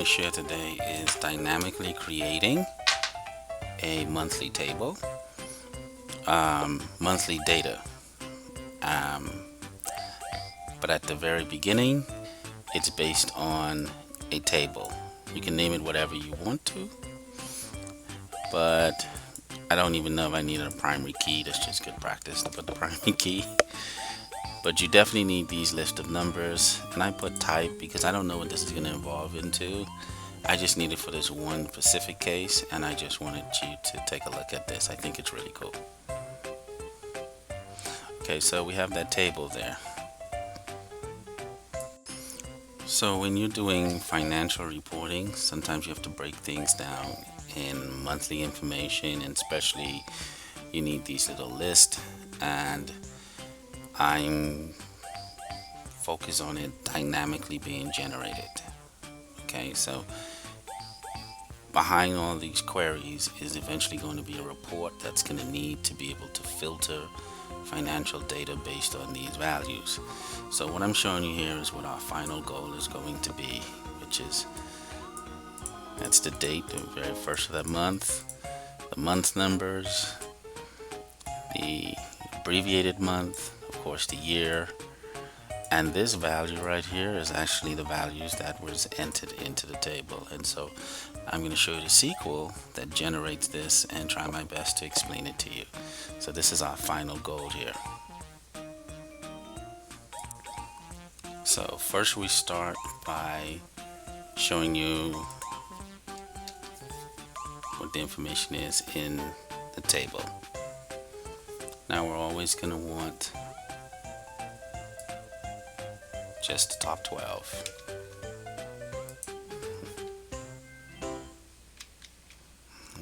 share today is dynamically creating a monthly table, monthly data. Um, but at the very beginning, it's based on a table. You can name it whatever you want to, but I don't even know if I need a primary key. That's just good practice to put the primary key. But you definitely need these list of numbers, and I put type because I don't know what this is going to evolve into. I just need it for this one specific case, and I just wanted you to take a look at this. I think it's really cool. Okay, so we have that table there. So when you're doing financial reporting, sometimes you have to break things down in monthly information, and especially you need these little lists, and I'm focused on it dynamically being generated. Okay, so behind all these queries is eventually going to be a report that's going to need to be able to filter financial data based on these values. So what I'm showing you here is what our final goal is going to be, which is that's the date, the very first of that month, the month numbers, the abbreviated month, of course the year, and this value right here is actually the values that was entered into the table. And so I'm going to show you the SQL that generates this and try my best to explain it to you. So this is our final goal here. So first we start by showing you what the information is in the table. Now we're always going to want just the top 12.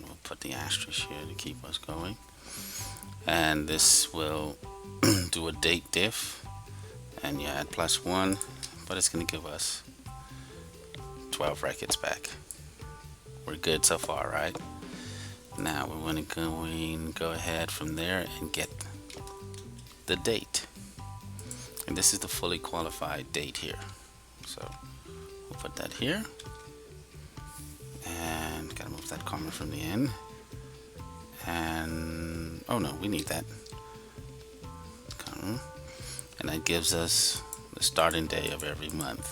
We'll put the asterisk here to keep us going. And this will do a date diff, and you add +1, but it's going to give us 12 records back. We're good so far, right? Now we want to go ahead from there and get the date. And this is the fully qualified date here. So we'll put that here. And gotta move that comma from the end. And oh no, we need that comma. And that gives us the starting day of every month,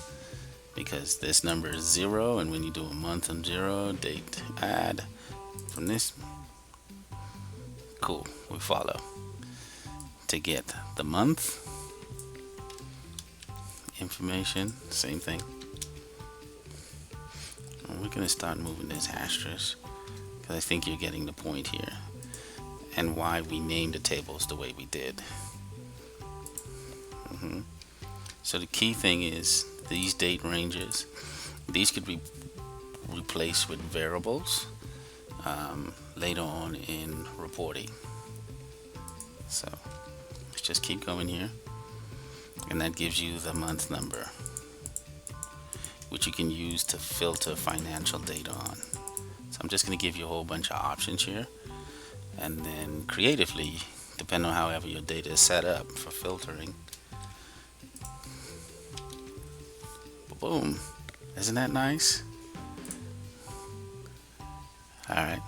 because this number is 0, and when you do a month on 0, date add from this. Cool, we follow. To get the month information, same thing. And we're going to start moving this asterisk because I think you're getting the point here and why we named the tables the way we did. So the key thing is these date ranges, these could be replaced with variables later on in reporting. So let's just keep going here. And that gives you the month number, which you can use to filter financial data on. So I'm just going to give you a whole bunch of options here, and then creatively, depending on however your data is set up for filtering, boom, isn't that nice? Alright,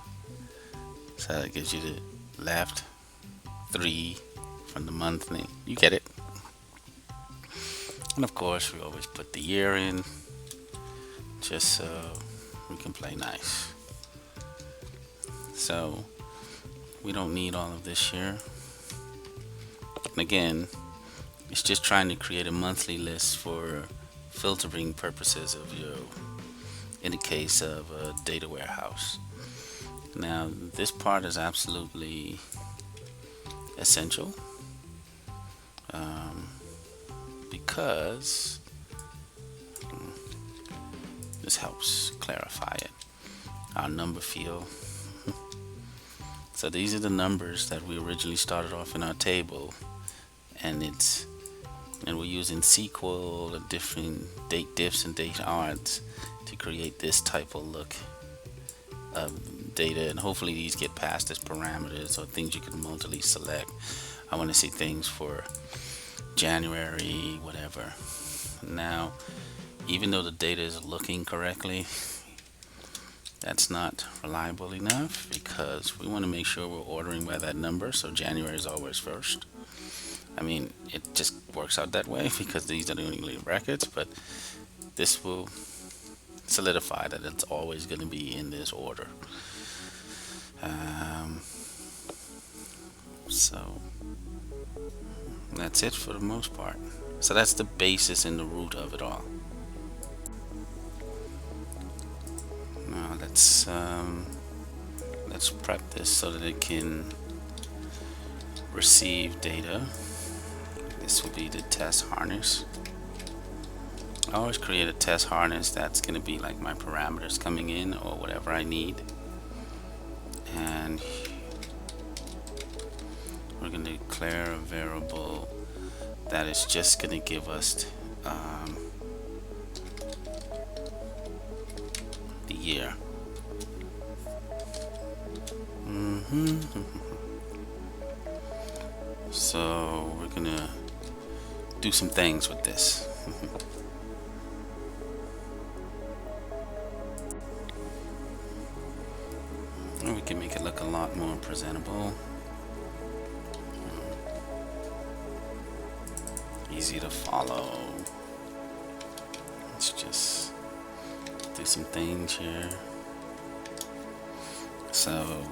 so that gives you the left 3 from the month name. You get it. And of course we always put the year in, just so we can play nice. So we don't need all of this here. And again, it's just trying to create a monthly list for filtering purposes of your, in the case of a data warehouse. Now this part is absolutely essential, because this helps clarify it. Our number field. So these are the numbers that we originally started off in our table, and we're using SQL, the different date diffs and date odds to create this type of look of data, and hopefully these get passed as parameters or things you can multiply select. I want to see things for January, whatever. Now, even though the data is looking correctly, That's not reliable enough because we want to make sure we're ordering by that number. So January is always first. I mean, it just works out that way because these are the only records, but this will solidify that it's always going to be in this order. Um, so that's it for the most part. So that's the basis and the root of it all. Now let's prep this so that it can receive data. This will be the test harness. I always create a test harness that's going to be like my parameters coming in or whatever I need. And we're going to declare a variable that is just going to give us the year. So we're going to do some things with this. We can make it look a lot more presentable. Easy to follow. Let's just do some things here. So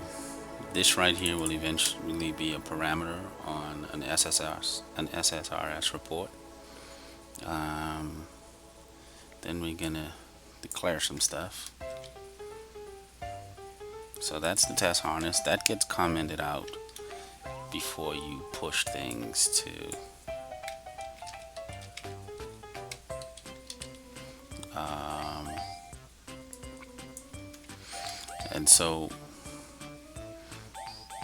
this right here will eventually be a parameter on an SSRS report. Then we're gonna declare some stuff. So that's the test harness that gets commented out before you push things to and so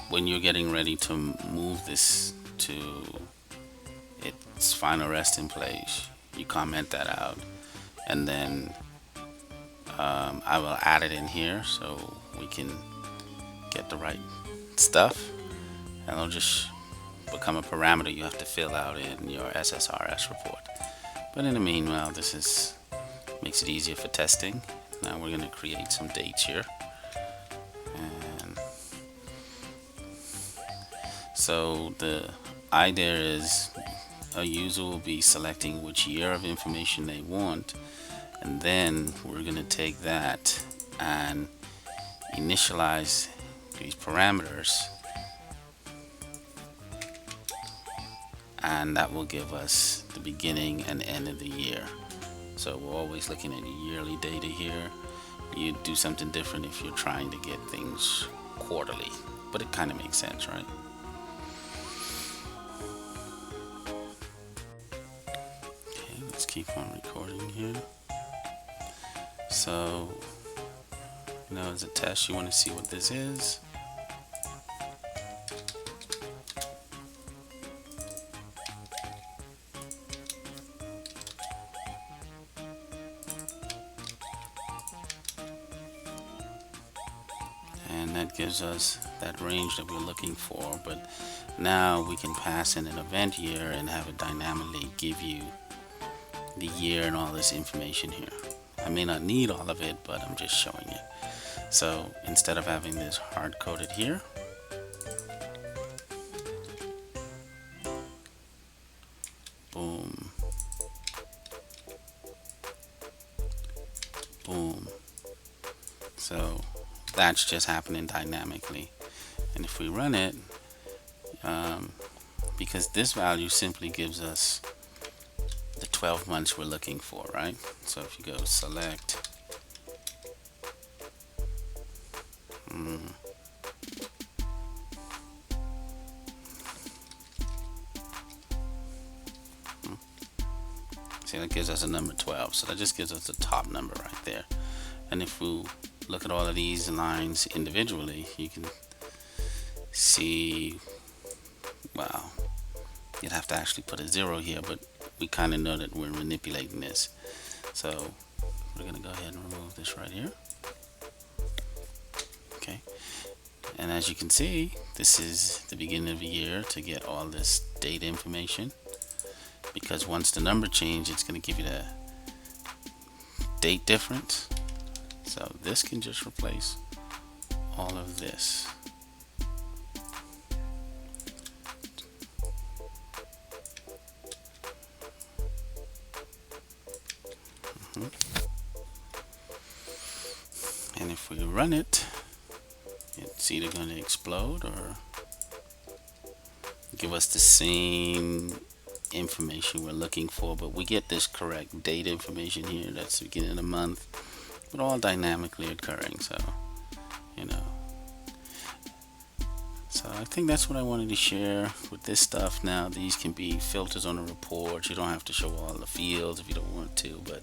when you're getting ready to move this to its final resting place, you comment that out, and then I will add it in here so we can get the right stuff, and it'll just become a parameter you have to fill out in your SSRS report. But in the meanwhile, this makes it easier for testing. Now we're going to create some dates here. And so the idea is a user will be selecting which year of information they want, and then we're going to take that and initialize these parameters, and that will give us the beginning and end of the year. So we're always looking at yearly data here. You do something different if you're trying to get things quarterly, but it kind of makes sense, right? Okay, let's keep on recording here. So, as a test, you want to see what this is. And that gives us that range that we're looking for, but now we can pass in an event year and have it dynamically give you the year and all this information here. I may not need all of it, but I'm just showing you. So instead of having this hard-coded here, boom, boom. So that's just happening dynamically. And if we run it, because this value simply gives us the 12 months we're looking for, right? So if you go select see, that gives us a number 12, so that just gives us the top number right there. And if we look at all of these lines individually, you can see, wow, you'd have to actually put a 0 here, but we kind of know that we're manipulating this. So we're going to go ahead and remove this right here. Okay. And as you can see, this is the beginning of the year to get all this data information, because once the number changes, it's going to give you the date difference. So this can just replace all of this. And if we run it, it's either going to explode or give us the same information we're looking for, but we get this correct date information here. That's the beginning of the month, but all dynamically occurring. So, you know, so I think that's what I wanted to share with this stuff. Now, these can be filters on a report. You don't have to show all the fields if you don't want to, but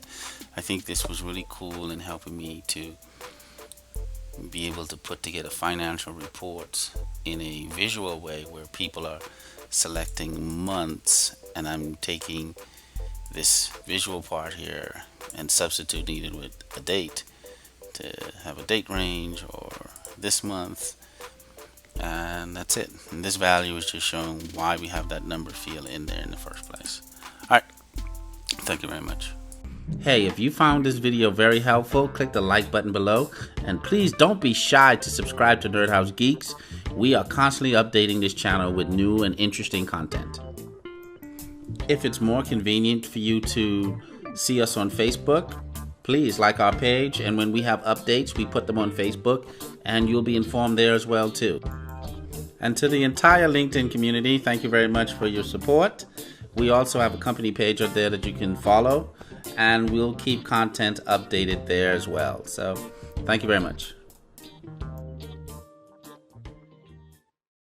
I think this was really cool in helping me to be able to put together financial reports in a visual way where people are selecting months, and I'm taking this visual part here and substituting it with a date to have a date range or this month, and that's it. And this value is just showing why we have that number field in there in the first place. Alright, thank you very much. Hey, if you found this video very helpful, click the like button below, and please don't be shy to subscribe to Nerd House Geeks. We are constantly updating this channel with new and interesting content. If it's more convenient for you to see us on Facebook, please like our page, and when we have updates, we put them on Facebook, and you'll be informed there as well too. And to the entire LinkedIn community, thank you very much for your support. We also have a company page out there that you can follow, and we'll keep content updated there as well. So thank you very much.